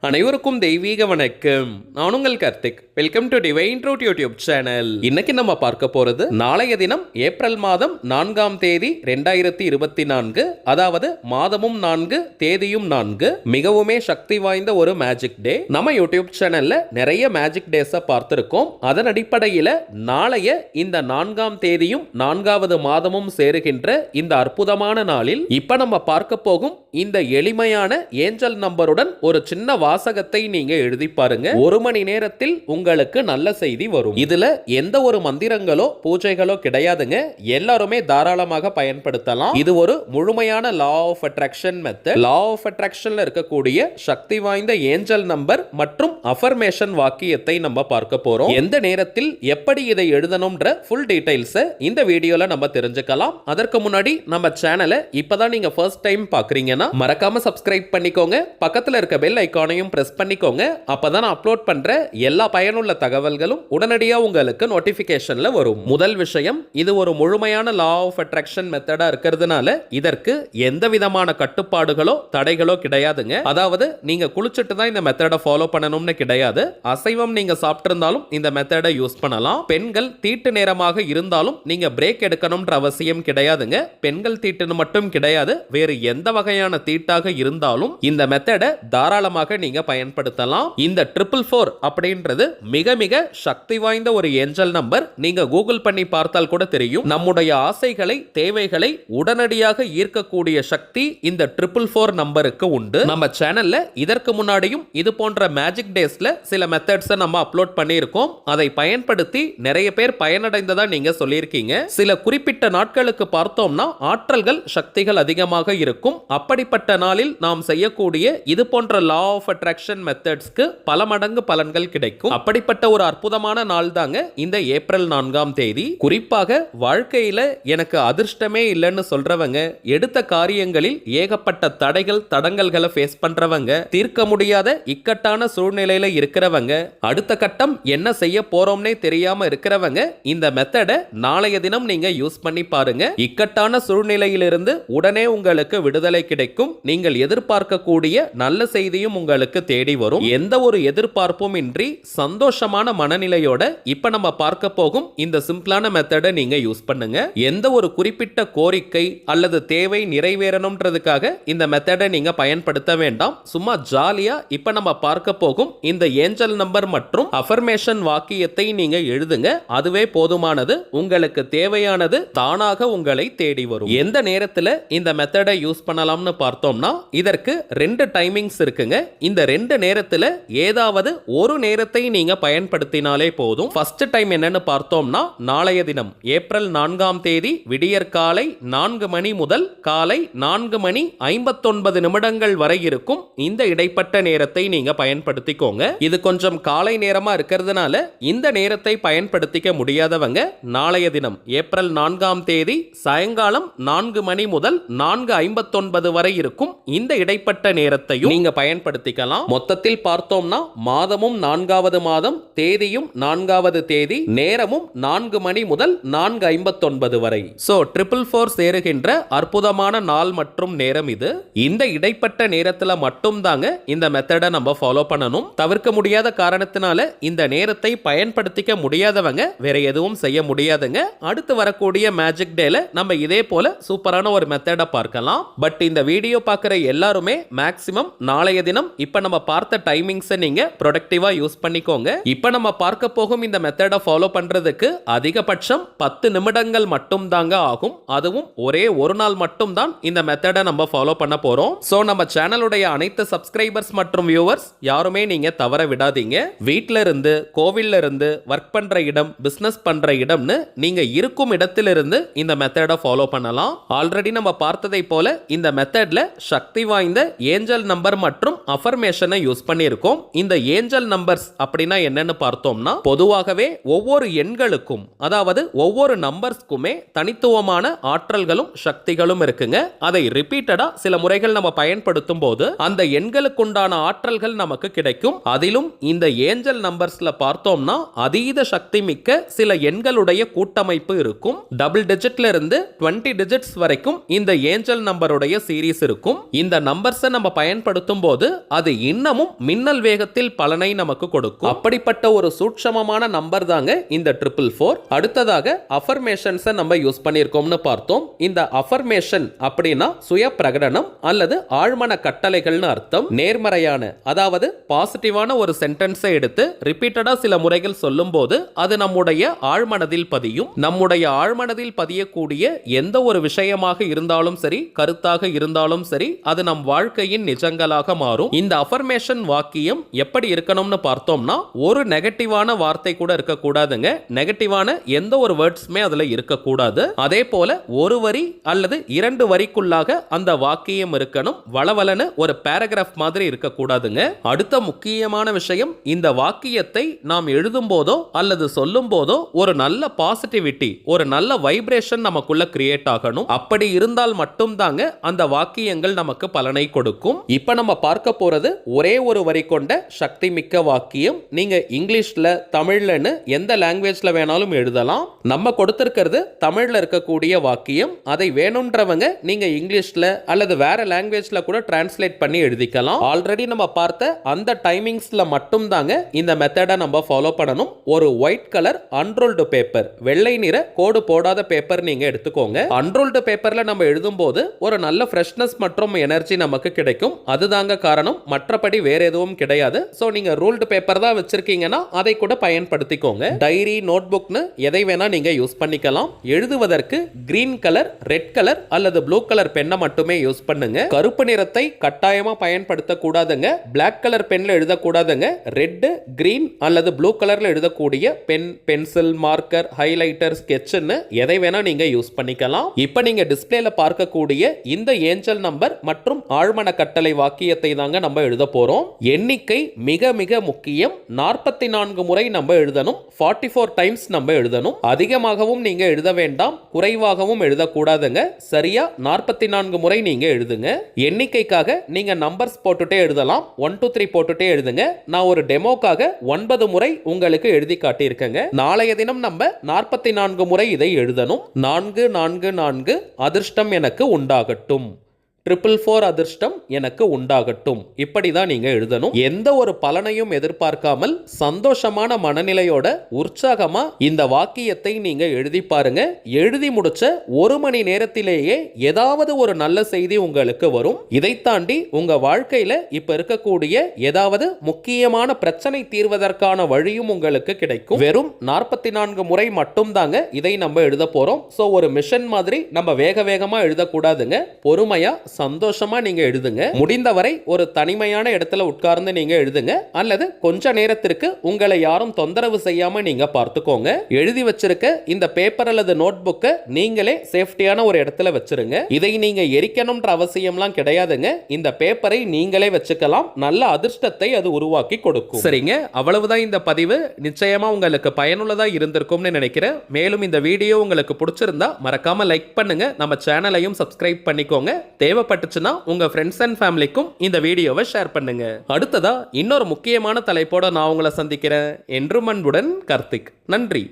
அனைவருக்கும் தெய்வீக வணக்கம். நான் உங்கள் Karthik. Welcome to divine truth YouTube channel. இன்னைக்கு நம்ம பார்க்க போறது நாளைய தினம் ஏப்ரல் மாதம் 4ஆம் தேதி 2024, அதாவது மாதமும் 4 தேதியும் 4, மிகவுமே சக்தி வாய்ந்த ஒரு மேஜிக் டே. நம்ம யூடியூப் சேனல்ல நிறைய மேஜிக் டேஸை பார்த்திருக்கோம். அதன் அடிப்படையில் நாளைய இந்த 4ஆம் தேதியும் 4வது மாதமும் சேருகின்ற இந்த அற்புதமான நாளில் இப்ப நம்ம பார்க்க போகும் இந்த எளிமையான ஏஞ்சல் நம்பருடன் ஒரு சின்ன வாசகத்தை நீங்க எழுதி பாருங்க. 1 மணி நேரத்தில் உங்களுக்கு நல்ல செய்தி வரும். இதுல எந்த ஒரு மந்திரங்களோ பூஜைகளோ கிடையாதுங்க. எல்லாருமே தாராளமாக பயன்படுத்தலாம். இது ஒரு முழுமையான law of attraction method. Law of அட்ராக்ஷன்ல இருக்கக்கூடிய சக்தி வாய்ந்த ஏஞ்சல் நம்பர் மற்றும் அஃபர்மேஷன் வாக்கியத்தை நம்ம பார்க்க போறோம். எந்த நேரத்தில் எப்படி இதை எழுதணும்ன்ற ஃபுல் டீடைல்ஸ் இந்த வீடியோல நம்ம தெரிஞ்சுக்கலாம். அதற்கு முன்னாடி நம்ம சேனலை இப்பதான் நீங்க ஃபர்ஸ்ட் டைம் பாக்குறீங்கன்னா மறக்காம சப்ஸ்கிரைப் பண்ணிக்கோங்க. பக்கத்துல இருக்க பெல் ஐகானையும் பிரஸ் பண்ணிக்கோங்க. அப்பதான் நான் அப்லோட் பண்ற எல்லா பயனுள்ள தகவல்களும் உடனடியா உங்களுக்கு நோட்டிபிகேஷன்ல வரும். முதல் விஷயம், இது ஒரு முழுமையான லா ஆஃப் அட்ராக்ஷன் மெத்தடா இருக்கிறதுனால இதற்கு எந்த விதமான கட்டுப்பாடுகளோ தடைகளோ கிடையாதுங்க. அதாவது நீங்க குளிச்சுட்டு தான் இந்த மெத்தடை ஃபாலோ பண்ணணும்னு கிடையாது. அசைவம் நீங்க சாப்பிட்டிருந்தாலும் இந்த மெத்தடை யூஸ் பண்ணலாம். பெண்கள் தீட்டு நேரமாக இருந்தாலும் நீங்க பிரேக் எடுக்கணும்ன்ற அவசியம் கிடையாதுங்க. பெண்கள் தீட்டுன்னு மட்டும் கிடையாது, வேறு எந்த வகையான தீட்டாக இருந்தாலும் இந்த மெத்தடை தாராளமாக நீங்க பயன்படுத்தலாம். இந்த 444 அப்படின்றது மிக மிக சக்தி வாய்ந்த ஒரு ஏஞ்சல் நம்பர். நீங்க கூகுள் பண்ணி பார்த்தால் கூட தெரியும். நம்முடைய ஆசைகளை தேவைகளை உடனடியாக ஈர்க்கக்கூடிய சக்தி இந்த 444 நம்பருக்கு உண்டு. நம்ம சேனல்ல இதற்கு முன்னாடியும் இது போன்ற மேஜிக் டேஸ்ல சில மெத்தட்ஸ் நம்ம அப்லோட் பண்ணியிருக்கோம். அதை பயன்படுத்தி நிறைய பேர் பயனடைந்ததா நீங்க சொல்லியிருக்கீங்க. சில குறிப்பிட்ட நாட்களுக்கு பார்த்தோம்னா ஆற்றல்கள் சக்திகள் அதிகமாக இருக்கும். அப்படிப்பட்ட நாளில் நாம் செய்யக்கூடிய இது போன்ற லா ஆஃப் அட்ராக்ஷன் மெத்தட்ஸ்க்கு பல மடங்கு பலன்கள் கிடைக்கும். அப்படிப்பட்ட ஒரு அற்புதமான நாள் தாங்க இந்த ஏப்ரல் 4ஆம் தேதி. குறிப்பாக வாழ்க்கையில எனக்கு அதிர்ஷ்டமே இல்லைன்னு சொல்றவங்க, எடுத்த காரியங்களில் ஏகப்பட்ட தடைகள் தடங்கல்களை ஃபேஸ் பண்றவங்க, தீர்க்க முடியாத இக்கட்டான சூழ்நிலையில இருக்கிறவங்க, அடுத்த கட்டம் என்ன செய்ய போறோம்னே தெரியாம இருக்கிறவங்க இந்த மெத்தடை நாளைய தினம் நீங்க யூஸ் பண்ணி பாருங்க. இக்கட்டான சூழ்நிலையிலிருந்து உடனே உங்களுக்கு விடுதலை கிடைக்கும். நீங்கள் எதிர்பார்க்கக்கூடிய நல்ல செய்தியும் உங்களுக்கு தேடி வரும். எந்த ஒரு எதிர்பார்ப்பும் இன்றி சந்தோஷமான மனநிலையோட இப்ப நம்ம பார்க்க போகும் இந்த சிம்பிளான மெத்தடை நீங்க யூஸ் பண்ணுங்க. எந்த ஒரு குறிப்பிட்ட கோரிக்கை அல்லது தேவை நிறைவேறணும்ன்றதுக்காக இந்த மெத்தடை நீங்க பயன்படுத்த வேண்டாம். சும்மா ஜாலியா இப்ப நம்ம பார்க்க போகும் இந்த ஏஞ்சல் நம்பர் மற்றும் அஃபர்மேஷன் வாக்கியத்தை நீங்க எழுதுங்க. அதுவே போதுமானது. உங்களுக்கு தேவையானது தானாக உங்களை தேடி வரும். எந்த நேரத்துல இந்த மெத்தடை யூஸ் பண்ணலாம்னு பார்த்தோம்னா இதற்கு 2 டைமிங்ஸ் இருக்குங்க. இந்த 2 நேரத்துல ஏதாவது ஒரு நேரத்தை நீங்க பயன்படுத்தினாலே போதும். ஃபர்ஸ்ட் டைம் என்னன்னு பார்த்தோம்னா நாளைய தினம் ஏப்ரல் 4ஆம் தேதி விடியற்காலை 4 மணி முதல் காலை 4 மணி 59 நிமிடங்கள் வரை இருக்கும் இந்த இடைப்பட்ட நேரத்தை நீங்க பயன்படுத்திக்கோங்க. இது கொஞ்சம் காலை நேரமா இருக்கிறதுனால இந்த நேரத்தை பயன்படுத்திக்க முடியாதவங்க நாளைய தினம் ஏப்ரல் 4ஆம் தேதி சாயங்காலம் 4 மணி முதல் 4:59 வரை இருக்கும் இந்த இடைப்பட்ட நேரத்தையும் நீங்க பயன்படுத்திக்கலாம். மொத்தத்தில் பார்த்தோம்னா மாதமும் 4வது மாதம், தேதியும் 4வது தேதி, நேரமும் 4 மணி முதல் 4:59 வரை. சோ 444 சேருகின்ற அற்புதமான நாள் மற்றும் நேரம் இது. இந்த இடைப்பட்ட நேரத்துல மட்டும் தாங்க இந்த மெத்தடை நம்ம ஃபாலோ பண்ணணும். தவிர்க்க முடியாத காரணத்தினால இந்த நேரத்தை பயன்படுத்திக்க முடியாதவங்க வேற எதுவும் செய்ய முடியாதுங்க. அடுத்து வரக்கூடிய மேஜிக் டேல நம்ம இதே போல சூப்பரான ஒரு மெத்தடை பார்க்கலாம். பட் இந்த வீடியோ பார்க்குற எல்லாருமே மேக்ஸிமம் நாளைய தினம் இப்ப நம்ம பார்த்த டைமிங்ஸை நீங்க ப்ரொடக்டிவா யூஸ் பண்ணிக்கோங்க. இப்ப நம்ம பார்க்க போகும் இந்த மெத்தடை ஃபாலோ பண்றதுக்கு அதிகபட்சம் 10 நிமிடங்கள் மட்டும் தாங்க ஆகும். அதுவும் ஒரே ஒரு நாள் மட்டும் தான் இந்த மெத்தடை நம்ம ஃபாலோ பண்ண போறோம். சோ நம்ம சேனலுடைய அனைத்து சப்ஸ்கிரைபர்ஸ் மற்றும் வியூவர்ஸ் யாருமே நீங்க தவற விடாதீங்க. வீட்ல இருந்து, கோவில்ல இருந்து, ஒர்க் பண்ற இடம், பிசினஸ் பண்ற இடம்னு நீங்க இருக்கும் இடத்திலிருந்து இந்த மெத்தடை ஃபாலோ பண்ணலாம். ஆல்ரெடி நம்ம பார்த்ததை போல இந்த மெத்தட்ல சக்தி வாய்ந்த ஏஞ்சல் நம்பர் மற்றும் அஃபர்மேஷனை யூஸ் பண்ணியிருக்கோம். இந்த ஏஞ்சல் நம்பர்ஸ் அப்படின்னா என்னன்னு பார்த்தோம்னா பொதுவாகவே ஒவ்வொரு எண்களுக்கும், அதாவது ஒவ்வொரு நம்பர்ஸ்க்குமே தனித்துவமான ஆற்றல்களும் சக்திகளும் இருக்குங்க. அதை ரிப்பீட்டடா சில முறைகள் நம்ம பயன்படுத்தும் போது அந்த எண்களுக்குண்டான ஆற்றல்கள் நமக்கு கிடைக்கும். அதிலும் இந்த ஏஞ்சல் நம்பர்ஸ்ல பார்த்தோம்னா அதீத சக்தி மிக்க சில எண்களுடைய கூட்டமைப்பு இருக்கும். டபுள் டிஜிட்ல இருந்து 20 டிஜிட்ஸ் வரைக்கும் இந்த ஏஞ்சல் நம்பருடைய சீரிஸ் இருக்கும். இந்த நம்பர்ஸை நம்ம பயன்படுத்தும் போது அது அது இன்னமும் மின்னல் வேகத்தில் பலனை நமக்கு கொடுக்கும். அப்படிப்பட்ட ஒரு சூட்சமமான நம்பர் தாங்க இந்த 444. அடுத்ததாக அஃபர்மேஷன்ஸை நம்ம யூஸ் பண்ணியிருக்கோம்னு பார்த்தோம். இந்த அஃபர்மேஷன் அப்படின்னா சுய பிரகடனம் அல்லது ஆழ்மன கட்டளைகள்னு அர்த்தம். நேர்மறையான, அதாவது பாசிட்டிவான ஒரு சென்டென்ஸை எடுத்து ரிப்பீட்டடா சில முறைகள் சொல்லும் போது அது நம்முடைய ஆழ்மனதில் பதியும். நம்முடைய ஆழ்மனதில் பதியக்கூடிய எந்த ஒரு விஷயமாக இருந்தாலும் சரி, கருத்தாக இருந்தாலும் சரி, அது நம் வாழ்க்கையின் நிஜங்களாக மாறும். இந்த அஃபர்மேஷன் வாக்கியம் எப்படி இருக்கணும்னு பார்த்தோம்னா, ஒரு நெகட்டிவான வார்த்தை கூட இருக்கக்கூடாதுங்க. நெகட்டிவான எந்த ஒரு வேர்ட்ஸ்மே அதுல இருக்கக்கூடாது. அதே போல ஒரு வரி அல்லது 2 வரிக்குள்ளாக அந்த வாக்கியம் இருக்கணும். வளவலன்னு ஒரு பேராகிராஃப் மாதிரி இருக்கக்கூடாதுங்க. அடுத்த முக்கியமான விஷயம், இந்த வாக்கியத்தை நாம் எழுதும் போதோ அல்லது சொல்லும் போதோ ஒரு நல்ல பாசிட்டிவிட்டி, ஒரு நல்ல வைப்ரேஷன் நமக்குள்ள கிரியேட் ஆகணும். அப்படி இருந்தால் மட்டும் தாங்க அந்த வாக்கியங்கள் நமக்கு பலனை கொடுக்கும். இப்ப நம்ம பார்க்க போறது ஒரே ஒரு வரி கொண்ட சக்தி மிக்க வாக்கியம். நீங்க இங்கிலீஷ்ல, தமிழ்லன்னு எந்த லாங்குவேஜ்ல வேணாலும் எழுதலாம். நம்ம கொடுத்திருக்கிறது தமிழ்ல இருக்கக்கூடிய வாக்கியம். அதை வேணும்ன்றவங்க நீங்க இங்கிலீஷ்ல அல்லது வேற லாங்குவேஜ்ல கூட டிரான்ஸ்லேட் பண்ணி எழுதிக்கலாம். ஆல்ரெடி நம்ம பார்த்த அந்த டைமிங்ஸ்ல மட்டும் தாங்க இந்த மெத்தடை நம்ம ஃபாலோ பண்ணணும். ஒரு ஒயிட் கலர் அன்ரோல்டு பேப்பர், வெள்ளை நிற கோடு போடாத பேப்பர் நீங்க எடுத்துக்கோங்க. அன்ரோல்டு பேப்பர்ல நம்ம எழுதும் போது ஒரு நல்ல ஃப்ரெஷ்னஸ் மற்றும் எனர்ஜி நமக்கு கிடைக்கும். அதுதாங்க காரணம், மற்றபடி வேற எதுவும் கிடையாது. சோ நீங்க ரூல்டு பேப்பர் தான் வச்சிருக்கீங்கன்னா அதை கூட பயன்படுத்திக்கோங்க. டைரி, நோட்புக்னு எதை வேணா நீங்க யூஸ் பண்ணிக்கலாம். எழுதுவதற்கு கிரீன் கலர், ரெட் கலர் அல்லது ப்ளூ கலர் பெண்ணை மட்டுமே யூஸ் பண்ணுங்க. கருப்பு நிறத்தை கட்டாயமா பயன்படுத்த கூடாதுங்க. பிளாக் கலர் பென்ல எழுதக்கூடாதுங்க. ரெட், கிரீன் அல்லது ப்ளூ கலர்ல எழுதக்கூடிய பென், பென்சில், மார்க்கர், ஹைலைட்டர், ஸ்கெட்ச்னு எதை வேணா நீங்க யூஸ் பண்ணிக்கலாம். இப்ப நீங்க டிஸ்ப்ளேல பார்க்கக்கூடிய இந்த ஏஞ்சல் நம்பர் மற்றும் ஆழ்மன கட்டளை வாக்கியத்தை தாங்க நம்ம எழுத போறோம். எண்ணிக்கை மிக மிக முக்கியம். 44 முறை நம்ம எழுதணும். 44 டைம்ஸ் நம்ம எழுதணும். அதிகமாகவும் நீங்க எழுத வேண்டாம், குறைவாகவும் எழுதக்கூடாதுங்க. சரியா 44 முறை நீங்க எழுதுங்க. எண்ணிக்கைக்காக நீங்க நம்பர்ஸ் போட்டுட்டே எழுதலாம். 1 2 3 போட்டுட்டே எழுதுங்க. நான் ஒரு டெமோக்காக 9 முறை உங்களுக்கு எழுதி காட்டியிருக்கேங்க. நாளைய தினம் நம்ம 44 முறை இதை எழுதணும். 4 4 4 அதிர்ஷ்டம் எனக்கு உண்டாகட்டும். 444 அதிர்ஷ்டம் எனக்கு உண்டாகட்டும். இப்படிதான் நீங்க எழுதணும். எந்த ஒரு பலனையும் எதிர்பார்க்காமல் சந்தோஷமான மனநிலையோட உற்சாகமா இந்த வாக்கியத்தை நீங்க எழுதி பாருங்க. எழுதி முடிச்ச 1 மணி நேரத்திலேயே ஏதாவது ஒரு நல்ல செய்தி உங்களுக்கு வரும். இதை தாண்டி உங்க வாழ்க்கையில இப்ப இருக்கக்கூடிய ஏதாவது முக்கியமான பிரச்சனை தீர்வதற்கான வழியும் உங்களுக்கு கிடைக்கும். வெறும் 44 முறை மட்டும் தாங்க இதை நம்ம எழுத போறோம். சோ ஒரு மிஷன் மாதிரி நம்ம வேக வேகமா எழுதக்கூடாதுங்க. பொறுமையா சந்தோஷமா நீங்க எழுதுங்க. முடிந்தவரை ஒரு தனிமையான இடத்துல உட்கார்ந்து நீங்க எழுதுங்க. அல்லது கொஞ்ச நேரத்திற்கு உங்களை யாரும் தொந்தரவு செய்யாம நீங்க பார்த்துக்கோங்க. எழுதி வச்சிருக்க இந்த பேப்பர் அல்லது நோட் புக்கை நீங்களே சேஃப்டியான ஒரு இடத்துல வச்சிருங்க. இதை நீங்க எரிக்கணும்ன்ற அவசியம்லாம் கிடையாதுங்க. இந்த பேப்பரை நீங்களே வச்சுக்கலாம். நல்ல அதிர்ஷ்டத்தை அது உருவாக்கி கொடுக்கும். சரிங்க, அவ்வளவுதான் இந்த பதிவு. நிச்சயமா உங்களுக்கு பயனுள்ளதா இருந்திருக்கும்னு நினைக்கிறேன். மேலும் இந்த வீடியோ உங்களுக்கு பிடிச்சிருந்தா மறக்காம லைக் பண்ணுங்க. நம்ம சேனலையும் சப்ஸ்கிரைப் பண்ணிக்கோங்க. தேவைப்பட்டுச்சுன்னா உங்க ஃப்ரெண்ட்ஸ் அண்ட் ஃபேமிலிக்கும் இந்த வீடியோவை ஷேர் பண்ணுங்க. அடுத்ததா இன்னொரு முக்கியமான தலைப்போட நான் உங்களை சந்திக்கிறேன். என்றும் அன்புடன் கார்த்திக். நன்றி.